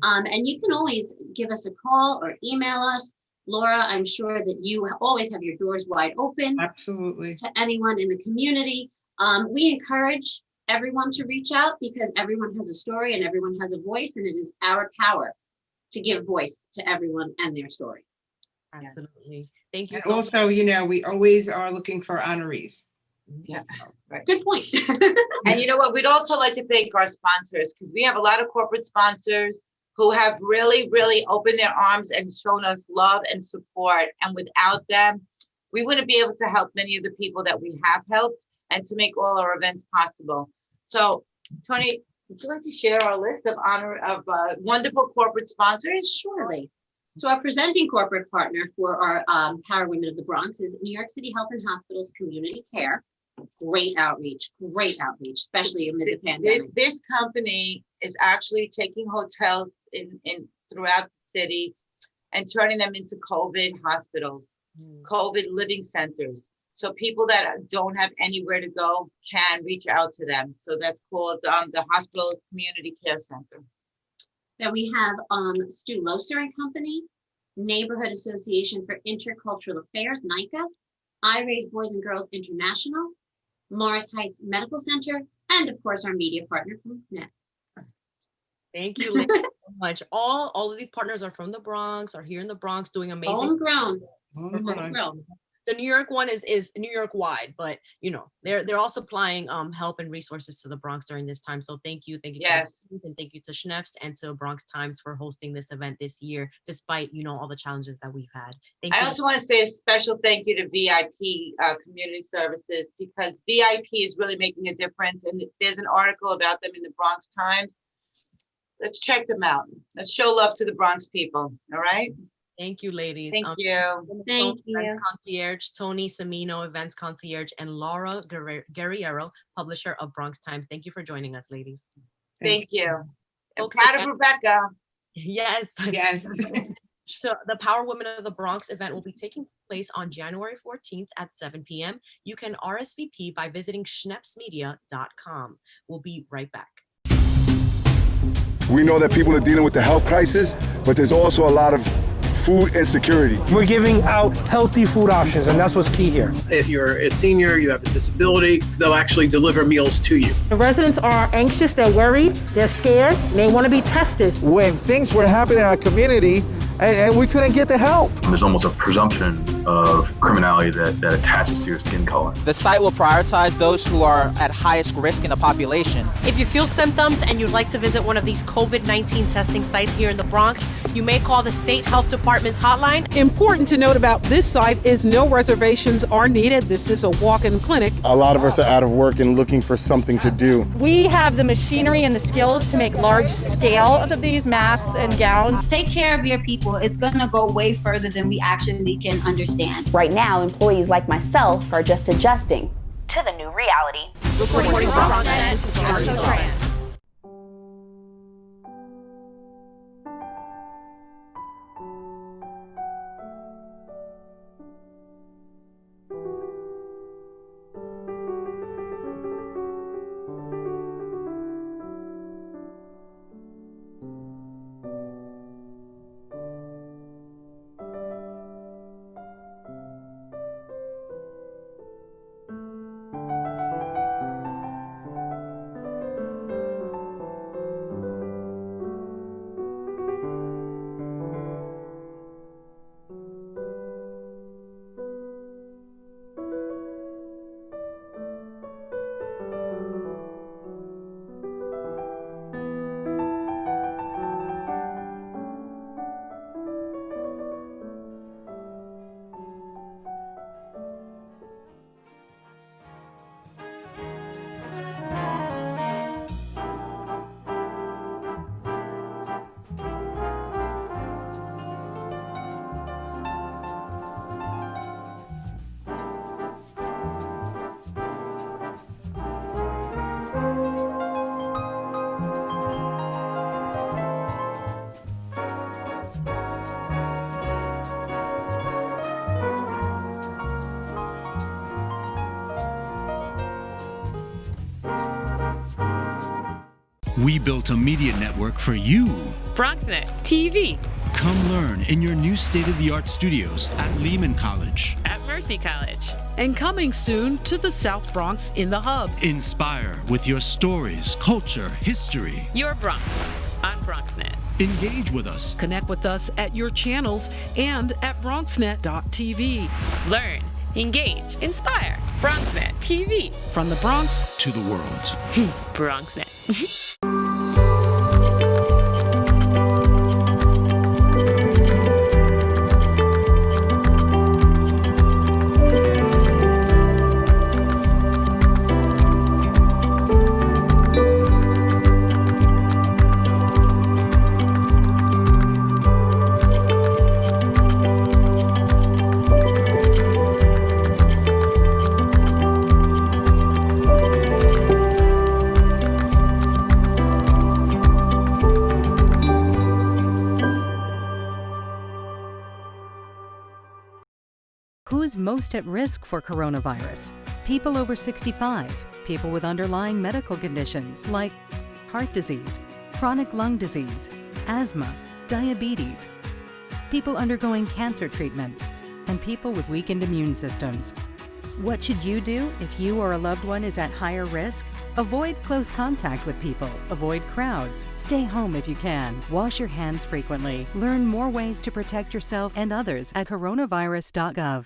And you can always give us a call or email us. Laura, I'm sure that you always have your doors wide open. Absolutely. To anyone in the community. We encourage everyone to reach out because everyone has a story and everyone has a voice, and it is our power to give voice to everyone and their story. Absolutely. Thank you And so also, much. we always are looking for honorees. Yeah, right. Good point. And you know what? We'd also like to thank our sponsors because we have a lot of corporate sponsors who have really, really opened their arms and shown us love and support. And without them, we wouldn't be able to help many of the people that we have helped and to make all our events possible. So, Tony, would you like to share our list of wonderful corporate sponsors? Surely. So our presenting corporate partner for our Power Women of the Bronx is New York City Health and Hospitals Community Care. Great outreach, especially amid the pandemic. This company is actually taking hotels in throughout the city and turning them into COVID hospitals, COVID living centers. So people that don't have anywhere to go can reach out to them. So that's called the Hospital Community Care Center. Then we have Stu Loser and Company, Neighborhood Association for Intercultural Affairs, NICA, I Raise Boys and Girls International, Morris Heights Medical Center, and of course our media partner, BronxNet. Thank you ladies, so much. All of these partners are from the Bronx, are here in the Bronx doing amazing. Homegrown. The New York one is New York wide, but they're all supplying help and resources to the Bronx during this time. So thank you Yes. and thank you to Schneps and to Bronx Times for hosting this event this year, despite all the challenges that we've had. Thank you. I also want to say a special thank you to VIP Community Services because VIP is really making a difference. And there's an article about them in the Bronx Times. Let's check them out. Let's show love to the Bronx people. All right. Thank you, ladies. Thank you. Thank you. Events Concierge, Tony Cimino, Events Concierge, and Laura Guerriero, publisher of Bronx Times. Thank you for joining us, ladies. Thank you. Folks, Proud of again- Rebecca. Yes. Yes. So the Power Women of the Bronx event will be taking place on January 14th at 7 p.m. You can RSVP by visiting schnepsmedia.com. We'll be right back. We know that people are dealing with the health crisis, but there's also a lot of food insecurity. We're giving out healthy food options, and that's what's key here. If you're a senior, you have a disability, they'll actually deliver meals to you. The residents are anxious, they're worried, they're scared, they want to be tested. When things were happening in our community and we couldn't get the help. There's almost a presumption of criminality that attaches to your skin color. The site will prioritize those who are at highest risk in the population. If you feel symptoms and you'd like to visit one of these COVID-19 testing sites here in the Bronx, you may call the State Health Department's hotline. Important to note about this site is no reservations are needed. This is a walk-in clinic. A lot of us are out of work and looking for something to do. We have the machinery and the skills to make large scales of these masks and gowns. Take care of your people. It's going to go way further than we actually can understand. Right now, employees like myself are just adjusting to the new reality. Reporting from BronxNet, this is Arielle. We built a media network for you. BronxNet TV. Come learn in your new state-of-the-art studios at Lehman College. At Mercy College. And coming soon to the South Bronx in the Hub. Inspire with your stories, culture, history. Your Bronx on BronxNet. Engage with us. Connect with us at your channels and at BronxNet.tv. Learn, engage, inspire. BronxNet TV. From the Bronx to the world. BronxNet. Who's most at risk for coronavirus? People over 65, people with underlying medical conditions like heart disease, chronic lung disease, asthma, diabetes, people undergoing cancer treatment, and people with weakened immune systems. What should you do if you or a loved one is at higher risk? Avoid close contact with people. Avoid crowds. Stay home if you can. Wash your hands frequently. Learn more ways to protect yourself and others at coronavirus.gov.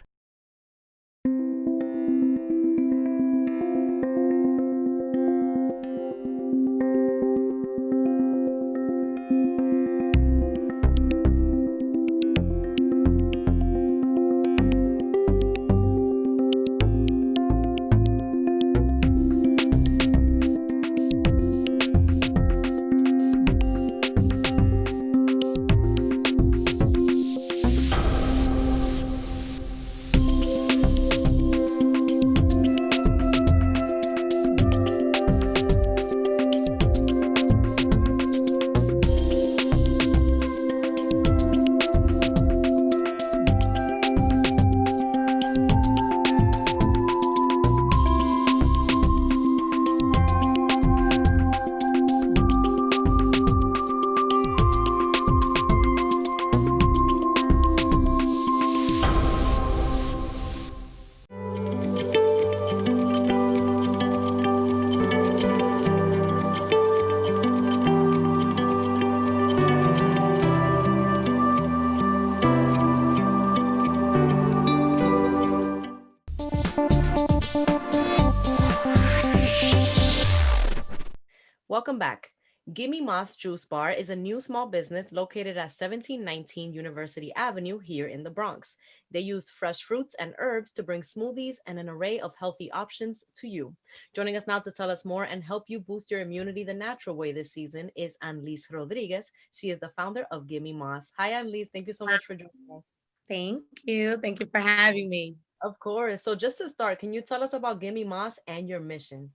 Welcome back. Gimme Moss Juice Bar is a new small business located at 1719 University Avenue here in the Bronx. They use fresh fruits and herbs to bring smoothies and an array of healthy options to you. Joining us now to tell us more and help you boost your immunity the natural way this season is Anlis Rodriguez. She is the founder of Gimme Moss. Hi, Anlis. Thank you so much for joining us. Thank you. Thank you for having me. Of course. So just to start, can you tell us about Gimme Moss and your mission?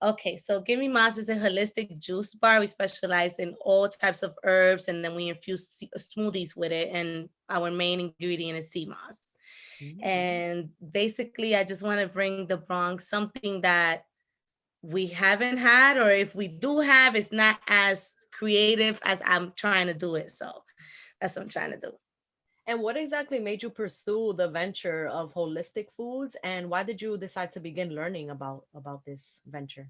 Okay, so Gimme Moss is a holistic juice bar. We specialize in all types of herbs, and then we infuse smoothies with it. And our main ingredient is sea moss. And basically, I just want to bring the Bronx something that we haven't had, or if we do have, it's not as creative as I'm trying to do it. So that's what I'm trying to do. And what exactly made you pursue the venture of holistic foods, and why did you decide to begin learning about this venture?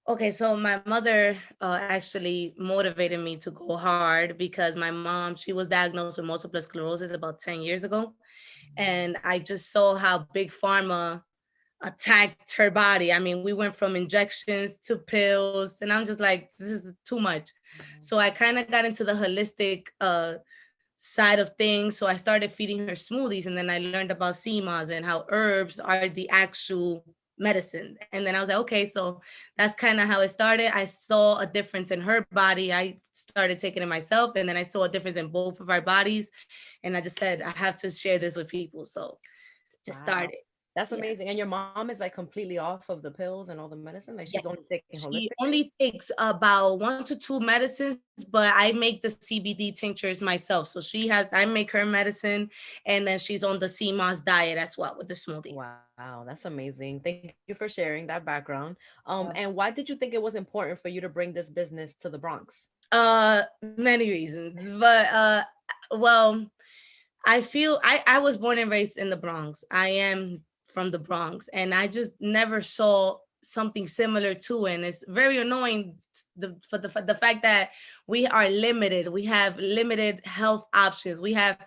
Okay, so my mother actually motivated me to go hard because my mom, she was diagnosed with multiple sclerosis about 10 years ago. And I just saw how big pharma attacked her body. I mean, we went from injections to pills, and I'm just like, this is too much. So I kind of got into the holistic side of things. So I started feeding her smoothies, and then I learned about sea moss and how herbs are the actual medicine. And then I was like, okay, so that's kind of how it started. I saw a difference in her body. I started taking it myself, and then I saw a difference in both of our bodies. And I just said, I have to share this with people. So just started. That's amazing. And your mom is like completely off of the pills and all the medicine? Like she's only taking holistic? She only takes about 1 to 2 medicines, but I make the CBD tinctures myself. So I make her medicine, and then she's on the sea moss diet as well with the smoothies. Wow, that's amazing. Thank you for sharing that background. And why did you think it was important for you to bring this business to the Bronx? Many reasons, but well, I feel I was born and raised in the Bronx. I am from the Bronx, and I just never saw something similar to it. And it's very annoying for the fact that we are limited. We have limited health options. We have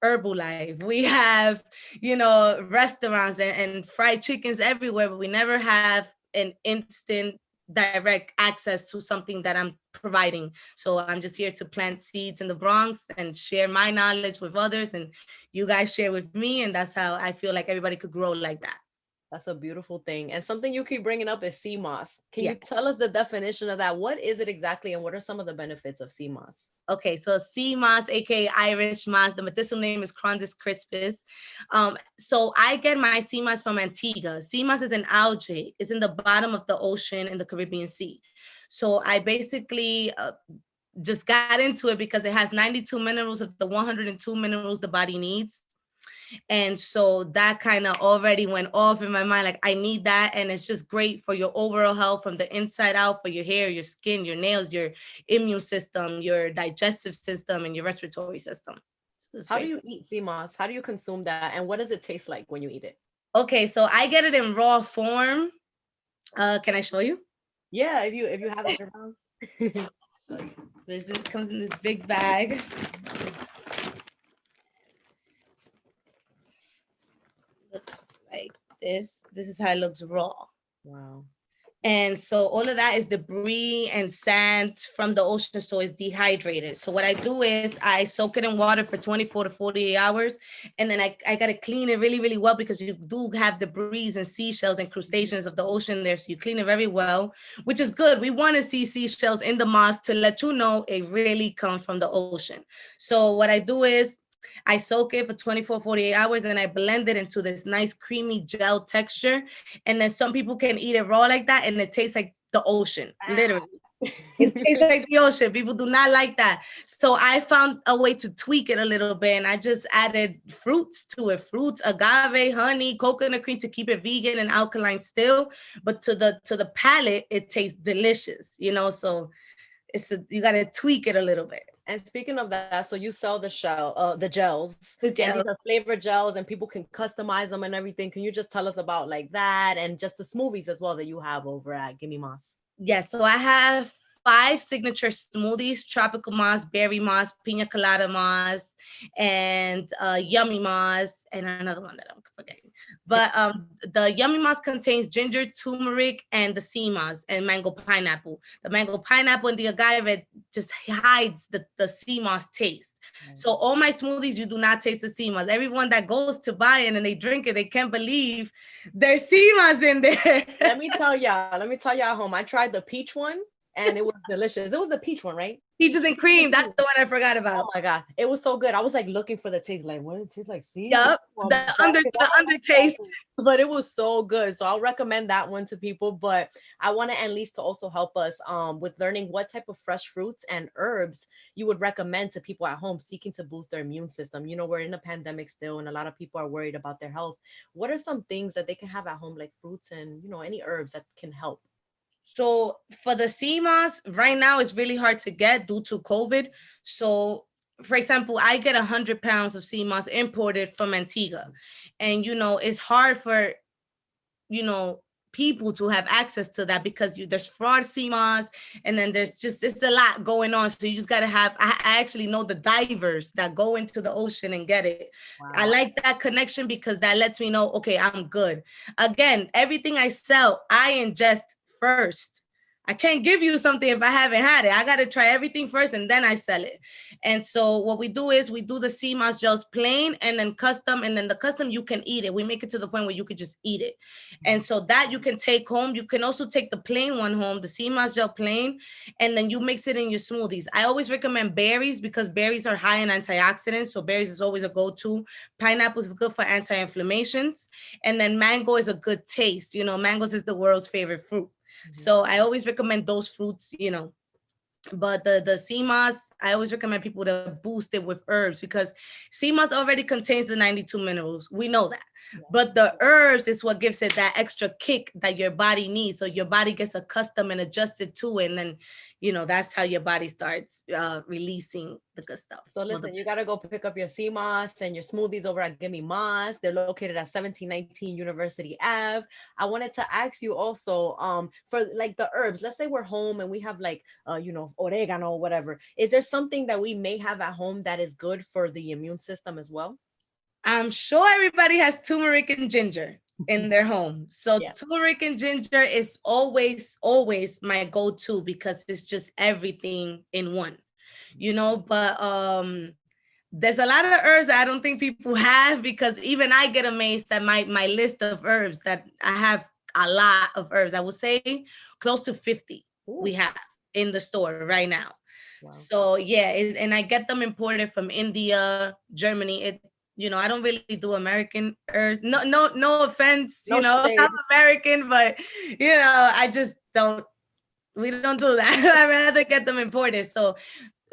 Herbalife. We have, restaurants and fried chickens everywhere, but we never have an instant direct access to something that I'm providing. So I'm just here to plant seeds in the Bronx and share my knowledge with others, and you guys share with me, and that's how I feel like everybody could grow like that. That's a beautiful thing. And something you keep bringing up is sea moss. Can you tell us the definition of that? What is it exactly, and what are some of the benefits of sea moss? Okay, so sea moss, aka Irish moss, the medicinal name is Crondis crispus. So I get my sea moss from Antigua. Sea moss is an algae. It's in the bottom of the ocean in the Caribbean Sea. So I basically just got into it because it has 92 minerals of the 102 minerals the body needs. And so that kind of already went off in my mind. Like, I need that. And it's just great for your overall health from the inside out, for your hair, your skin, your nails, your immune system, your digestive system, and your respiratory system. So how do you eat sea moss? How do you consume that? And what does it taste like when you eat it? Okay, so I get it in raw form. Can I show you? Yeah, if you have it around. This comes in this big bag. Looks like this. This is how it looks raw. Wow. And so all of that is debris and sand from the ocean, so it's dehydrated. So what I do is I soak it in water for 24 to 48 hours, and then I got to clean it really, really well, because you do have debris and seashells and crustaceans of the ocean there, so you clean it very well, which is good. We want to see seashells in the moss to let you know it really comes from the ocean. So what I do is I soak it for 24, 48 hours, and then I blend it into this nice creamy gel texture. And then some people can eat it raw like that, and it tastes like the ocean, literally. It tastes like the ocean. People do not like that. So I found a way to tweak it a little bit, and I just added fruits to it. Fruits, agave, honey, coconut cream to keep it vegan and alkaline still. But to the palate, it tastes delicious, so you got to tweak it a little bit. And speaking of that, so you sell the gels. And these are flavored gels, and people can customize them and everything. Can you just tell us about like that, and just the smoothies as well that you have over at Gimme Moss? Yes, so I have 5 signature smoothies: tropical moss, berry moss, pina colada moss, and yummy moss, and another one that I'm forgetting. But the yummy moss contains ginger, turmeric, and the sea moss, and mango pineapple. The mango pineapple and the agave just hides the sea moss taste. So all my smoothies, you do not taste the sea moss. Everyone that goes to buy it and they drink it, they can't believe there's sea moss in there. Let me tell y'all at home, I tried the peach one and it was delicious. It was the peach one, right? Peaches and cream. That's the one I forgot about. Oh my God. It was so good. I was like looking for the taste. Like, what does it taste like? See? Yep. The under taste. But it was so good. So I'll recommend that one to people. But I want Anlis to also help us with learning what type of fresh fruits and herbs you would recommend to people at home seeking to boost their immune system. You know, we're in a pandemic still, and a lot of people are worried about their health. What are some things that they can have at home, like fruits and, you know, any herbs that can help? So for the sea moss, right now it's really hard to get due to COVID. So for example, I get 100 pounds of sea moss imported from Antigua. And, you know, it's hard for, you know, people to have access to that because there's fraud sea moss, and then there's just, it's a lot going on. So you just got to have, I actually know the divers that go into the ocean and get it. Wow. I like that connection because that lets me know, okay, I'm good. Again, everything I sell, I ingest first. I can't give you something if I haven't had it. I got to try everything first and then I sell it. And so what we do is we do the sea moss gels plain and then custom, and then the custom, you can eat it. We make it to the point where you could just eat it. And so that you can take home. You can also take the plain one home, the sea moss gel plain, and then you mix it in your smoothies. I always recommend berries because berries are high in antioxidants. So berries is always a go-to. Pineapples is good for anti-inflammations. And then mango is a good taste. You know, mangoes is the world's favorite fruit. So I always recommend those fruits, you know, but the sea moss, I always recommend people to boost it with herbs because sea moss already contains the 92 minerals. We know that. Yeah. But the herbs is what gives it that extra kick that your body needs. So your body gets accustomed and adjusted to it. And then, you know, that's how your body starts releasing the good stuff. So listen, you got to go pick up your sea moss and your smoothies over at Gimme Moss. They're located at 1719 University Ave. I wanted to ask you also for like the herbs, let's say we're home and we have like, you know, oregano or whatever. Is there something that we may have at home that is good for the immune system as well? I'm sure everybody has turmeric and ginger in their home. So yeah. Turmeric and ginger is always my go-to because it's just everything in one, you know, but there's a lot of herbs that I don't think people have because even I get amazed at my list of herbs that I have a lot of herbs. I would say close to 50 we have in the store right now. Wow. So yeah, and I get them imported from India, Germany. You know, I don't really do American herbs. No offense, you know, I'm American, but you know, I just don't. We don't do that. I'd rather get them imported. So,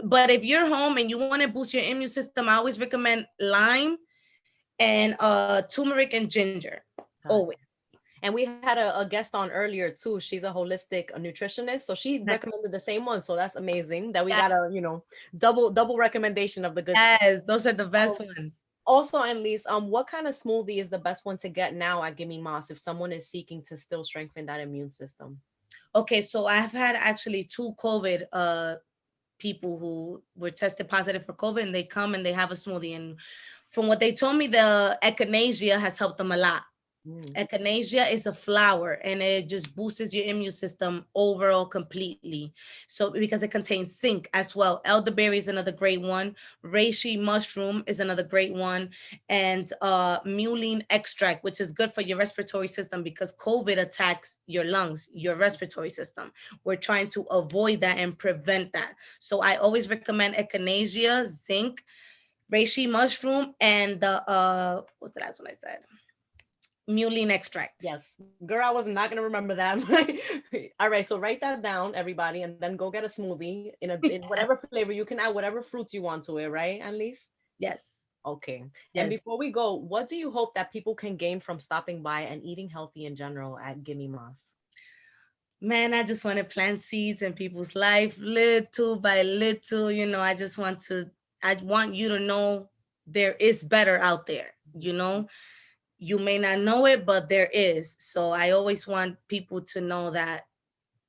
but if you're home and you want to boost your immune system, I always recommend lime and turmeric and ginger. Always. And we had a guest on earlier too. She's a holistic nutritionist, so she recommended the same one. So that's amazing that we got a, you know, double recommendation of the good stuff. Yes, those are the best ones. Also, Anlis, what kind of smoothie is the best one to get now at Gimme Moss if someone is seeking to still strengthen that immune system? Okay, so I've had actually 2 COVID people who were tested positive for COVID, and they come and they have a smoothie. And from what they told me, the echinacea has helped them a lot. Echinacea is a flower and it just boosts your immune system overall completely. So because it contains zinc as well. Elderberry is another great one. Reishi mushroom is another great one. And mullein extract, which is good for your respiratory system because COVID attacks your lungs, your respiratory system. We're trying to avoid that and prevent that. So I always recommend echinacea, zinc, reishi mushroom, and the what's the last one I said? Mullein extract. Yes, girl, I was not gonna remember that. All right, so write that down, everybody, and then go get a smoothie in whatever flavor. You can add whatever fruits you want to it, right, Anlis? Yes. Okay. Yes. And before we go, what do you hope that people can gain from stopping by and eating healthy in general at Gimme Moss? Man, I just want to plant seeds in people's life, little by little. You know, I want you to know there is better out there, you know. You may not know it, but there is. So I always want people to know that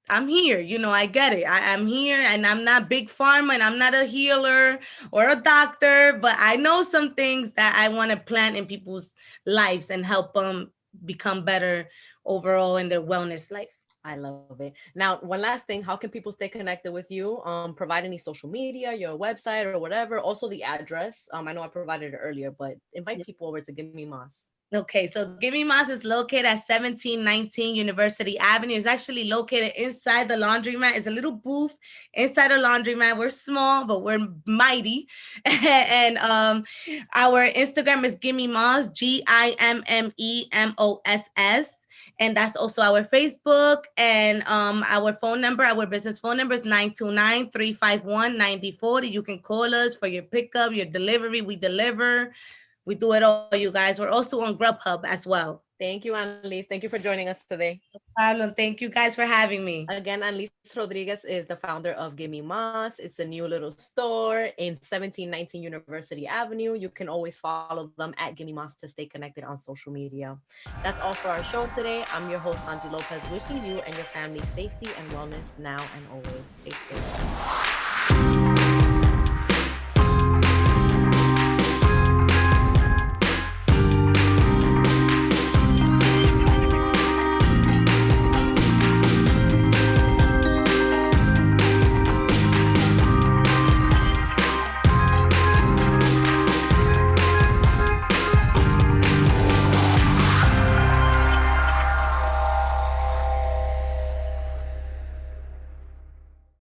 I'm here, you know, I get it. I'm here, and I'm not big pharma, and I'm not a healer or a doctor, but I know some things that I want to plant in people's lives and help them become better overall in their wellness life. I love it. Now, one last thing, how can people stay connected with you? Provide any social media, your website or whatever. Also the address. I know I provided it earlier, but invite people over to Gimme Mas. Okay, so Gimme Mas is located at 1719 University Avenue. It's actually located inside the laundromat. It's a little booth inside the laundromat. We're small, but we're mighty. And our Instagram is Gimme Mas, GIMMEMOSS. And that's also our Facebook. And our phone number, our business phone number is 929-351-9040. You can call us for your pickup, your delivery. We deliver. We do it all, you guys. We're also on Grubhub as well. Thank you, Anlis. Thank you for joining us today. No problem. Thank you guys for having me. Again, Anlis Rodriguez is the founder of Gimme Mas. It's a new little store in 1719 University Avenue. You can always follow them at Gimme Mas to stay connected on social media. That's all for our show today. I'm your host, Sonyi Lopez, wishing you and your family safety and wellness now and always. Take care.